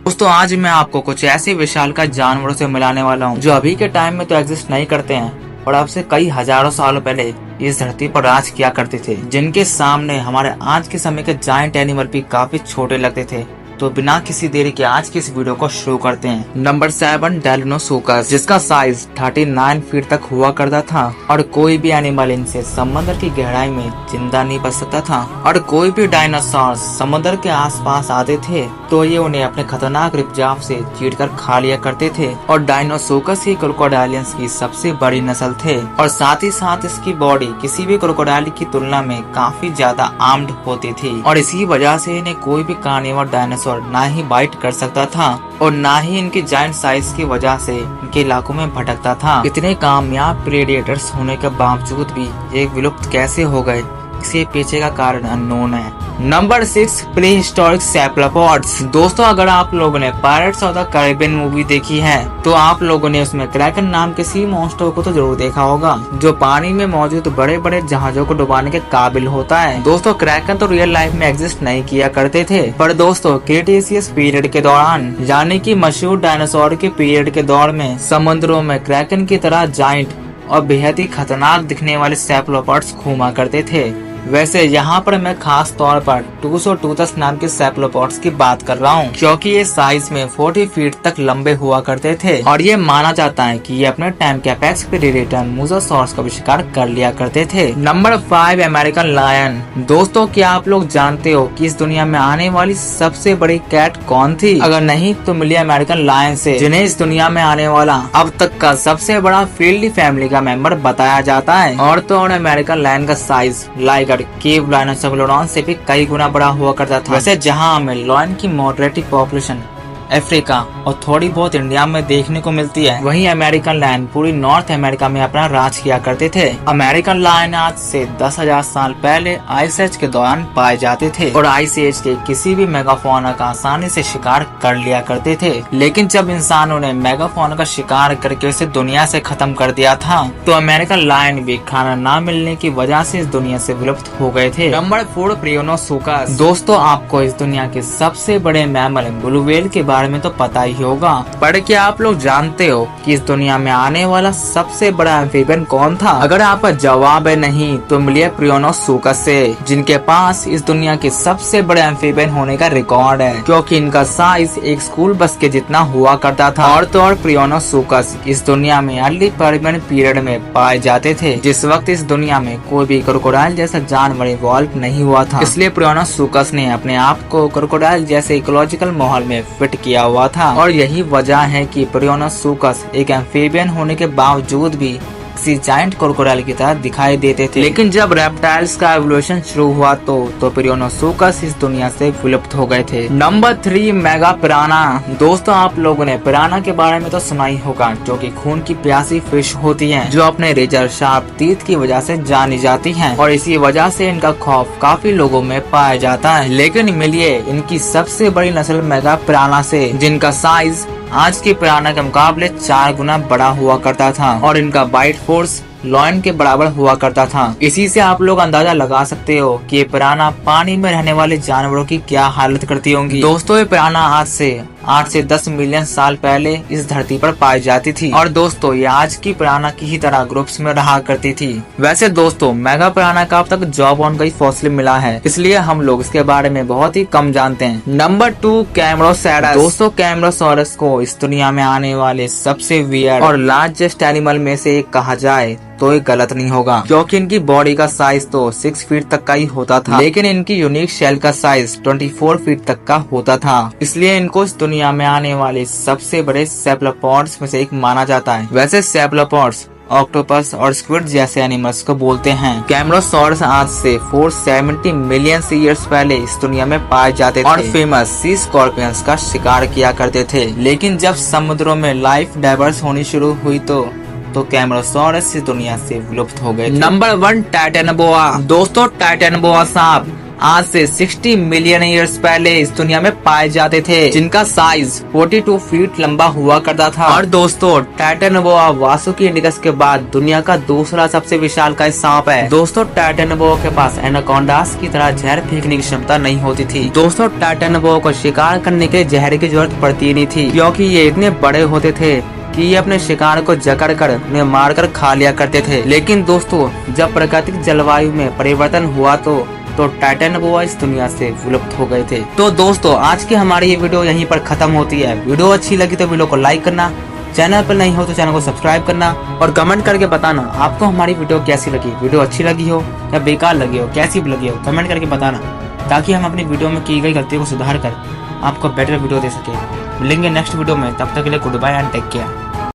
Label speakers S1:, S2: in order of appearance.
S1: दोस्तों आज मैं आपको कुछ ऐसे विशालकाय जानवरों से मिलाने वाला हूँ जो अभी के टाइम में तो एग्जिस्ट नहीं करते हैं और अब से कई हजारों सालों पहले इस धरती पर राज किया करते थे, जिनके सामने हमारे आज के समय के जायंट एनिमल भी काफी छोटे लगते थे। तो बिना किसी देरी के आज की इस वीडियो को शुरू करते हैं। नंबर 7 डायनोसोरस, जिसका साइज 39 फीट तक हुआ करता था और कोई भी एनिमल इनसे समुद्र की गहराई में जिंदा नहीं बच सकता था। और कोई भी डायनासोर समुद्र के आसपास आते थे तो ये उन्हें अपने खतरनाक रिप्जाव से चीरकर खा लिया करते थे। और डायनोसोरस ही क्रोकोडाइलियंस की सबसे बड़ी नस्ल थे और साथ ही साथ इसकी बॉडी किसी भी क्रोकोडाइल की तुलना में काफी ज्यादा आर्म्ड होती थी और इसी वजह से इन्हें कोई भी कार्निवोर डायनासोर ना ही बाइट कर सकता था और ना ही इनकी जायंट साइज की वजह से इनके इलाकों में भटकता था। इतने कामयाब प्रेडेटर्स होने के बावजूद भी ये विलुप्त कैसे हो गए, इसके पीछे का कारण अननोन है। Number 6 prehistoric cephalopods. दोस्तों अगर आप लोगों ने Pirates of the Caribbean movie देखी है तो आप लोगों ने उसमें क्रैकन नाम के सी मॉन्स्टर को तो जरूर देखा होगा, जो पानी में मौजूद बड़े बड़े जहाजों को डुबाने के काबिल होता है। दोस्तों क्रैकन तो रियल लाइफ में एग्जिस्ट नहीं किया करते थे, पर दोस्तों क्रेटेशियस पीरियड के दौरान यानी कि मशहूर डायनासोर के पीरियड के दौर में समुद्रों में क्रैकन की तरह जायंट और बेहद ही खतरनाक दिखने वाले सेफलोपॉड्स घूमा करते थे। वैसे यहाँ पर मैं खास तौर पर टूसोटूथस नाम के सेफलोपॉड्स की बात कर रहा हूँ, क्योंकि ये साइज में 40 फीट तक लंबे हुआ करते थे और ये माना जाता है कि ये अपने टाइम के अपेक्स प्रेडेटर मोसासॉरस का भी शिकार कर लिया करते थे। Number 5 American lion. दोस्तों क्या आप लोग जानते हो कि इस दुनिया में आने वाली सबसे बड़ी कैट कौन थी? अगर नहीं तो मिलिए अमेरिकन लायन से, जिन्हें इस दुनिया में आने वाला अब तक का सबसे बड़ा फील्ड फैमिली का मेंबर बताया जाता है। और तो और अमेरिकन लायन का साइज लाइगर केव लायनोसेफेलोडॉन से भी कई गुना बड़ा हुआ करता था। वैसे जहां हमें लायन की मॉडरेट पॉपुलेशन अफ्रीका और थोड़ी बहुत इंडिया में देखने को मिलती है, वहीं अमेरिकन लायन पूरी नॉर्थ अमेरिका में अपना राज किया करते थे। अमेरिकन लायन आज से 10,000 साल पहले आइस एज के दौरान पाए जाते थे और आइस एज के किसी भी मेगाफोना का आसानी से शिकार कर लिया करते थे। लेकिन जब इंसानों ने मेगाफोना का शिकार करके उसे दुनिया से खत्म कर दिया था तो अमेरिकन लायन भी खाना न मिलने की वजह से इस दुनिया से विलुप्त हो गए थे। नंबर 4 प्रियोनोसोरस। दोस्तों आपको इस दुनिया के सबसे बड़े मैमल ब्लू व्हेल के बारे में तो पता ही होगा, पर क्या आप लोग जानते हो कि इस दुनिया में आने वाला सबसे बड़ा एम्फीबियन कौन था? अगर आपका जवाब है नहीं तो मिलिए प्रियोनोसोरस से, जिनके पास इस दुनिया के सबसे बड़े एम्फीबियन होने का रिकॉर्ड है, क्योंकि इनका साइज एक स्कूल बस के जितना हुआ करता था। और तो और प्रियोनोसोरस इस दुनिया में अर्ली पर्मियन पीरियड में पाए जाते थे, जिस वक्त इस दुनिया में कोई भी क्रोकोडाइल जैसा जानवर इवॉल्व नहीं हुआ था। इसलिए प्रियोनोसोरस ने अपने आप को क्रोकोडाइल जैसे इकोलॉजिकल माहौल में फिट किया हुआ था और यही वजह है कि प्रियोनोसोरस एक एम्फीबियन होने के बावजूद भी किसी जायंट क्रोकोडाइल की तरह दिखाई देते थे। लेकिन जब रेप्टाइल्स का एवोल्यूशन शुरू हुआ तो प्रियोनोसोरस इस दुनिया से विलुप्त हो गए थे। Number 3 mega पिराना। दोस्तों आप लोगों ने पिराना के बारे में तो सुना ही होगा, जो कि खून की प्यासी फिश होती हैं, जो अपने रेजर शार्प टीथ की वजह से जानी जाती हैं और इसी वजह से इनका खौफ काफी लोगों में पाया जाता है। लेकिन मिलिए इनकी सबसे बड़ी नस्ल मेगा पिराना से, जिनका साइज आज की पिराना के मुकाबले 4 गुना बड़ा हुआ करता था और इनका बाइट फोर्स लायन के बराबर हुआ करता था। इसी से आप लोग अंदाजा लगा सकते हो कि ये पिराना पानी में रहने वाले जानवरों की क्या हालत करती होंगी। दोस्तों ये पिराना आज से 8 से 10 मिलियन साल पहले इस धरती पर पाई जाती थी और दोस्तों ये आज की पिराना की ही तरह ग्रुप्स में रहा करती थी। वैसे दोस्तों मेगा पिराना का अब तक जॉब ऑन का ही फॉसिल मिला है, इसलिए हम लोग इसके बारे में बहुत ही कम जानते हैं। नंबर 2 कैमरोसोरस। दोस्तों कैमरोसोरस को इस दुनिया में आने वाले सबसे वियर्ड और लार्जेस्ट एनिमल में से एक कहा जाए तो ये गलत नहीं होगा, क्योंकि इनकी बॉडी का साइज तो 6 फीट तक का ही होता था, लेकिन इनकी यूनिक शेल का साइज 24 फीट तक का होता था। इसलिए इनको इस दुनिया में आने वाले सबसे बड़े सेफलोपॉड्स में से एक माना जाता है। वैसे सेफलोपॉड्स ऑक्टोपस और स्क्विड जैसे एनिमल्स को बोलते हैं। कैमरोसोरस आज से 470 मिलियन ईयर्स पहले इस दुनिया में पाए जाते थे और फेमस सी स्कॉर्पियंस का शिकार किया करते थे। लेकिन जब समुद्रों में लाइफ डाइवर्स होनी शुरू हुई तो कैमरोसोरस इस दुनिया से विलुप्त हो गए। नंबर 1 टाइटैनोबोआ। दोस्तों टाइटैनोबोआ सांप आज से 60 मिलियन ईयर्स पहले इस दुनिया में पाए जाते थे, जिनका साइज 42 फीट लंबा हुआ करता था। और दोस्तों टाइटेनोबोआ वासुकी इंडिकस के बाद दुनिया का दूसरा सबसे विशालकाय सांप है। दोस्तों टाइटेनोबोआ के पास एनाकोंडास की तरह जहर फेंकने की क्षमता नहीं होती थी। दोस्तों टाइटेनोबोआ को शिकार करने के लिए जहर की जरूरत पड़ती नहीं थी, क्योंकि ये इतने बड़े होते थे कि ये अपने शिकार को जकड़ कर उन्हें मार कर खा लिया करते थे। लेकिन दोस्तों जब प्राकृतिक जलवायु में परिवर्तन हुआ तो टाइटेनोबोआ इस दुनिया से विलुप्त हो गए थे। तो दोस्तों आज की हमारी ये वीडियो यहीं पर खत्म होती है। वीडियो अच्छी लगी तो वीडियो को लाइक करना, चैनल पर नहीं हो तो चैनल को सब्सक्राइब करना और कमेंट करके बताना आपको हमारी वीडियो कैसी लगी। वीडियो अच्छी लगी हो या बेकार लगी हो, कैसी भी लगी हो, कमेंट करके बताना, ताकि हम अपनी वीडियो में की गई गलतियों को सुधार कर आपको बेटर वीडियो दे सके। मिलेंगे नेक्स्ट वीडियो में, तब तक के लिए goodbye and take care.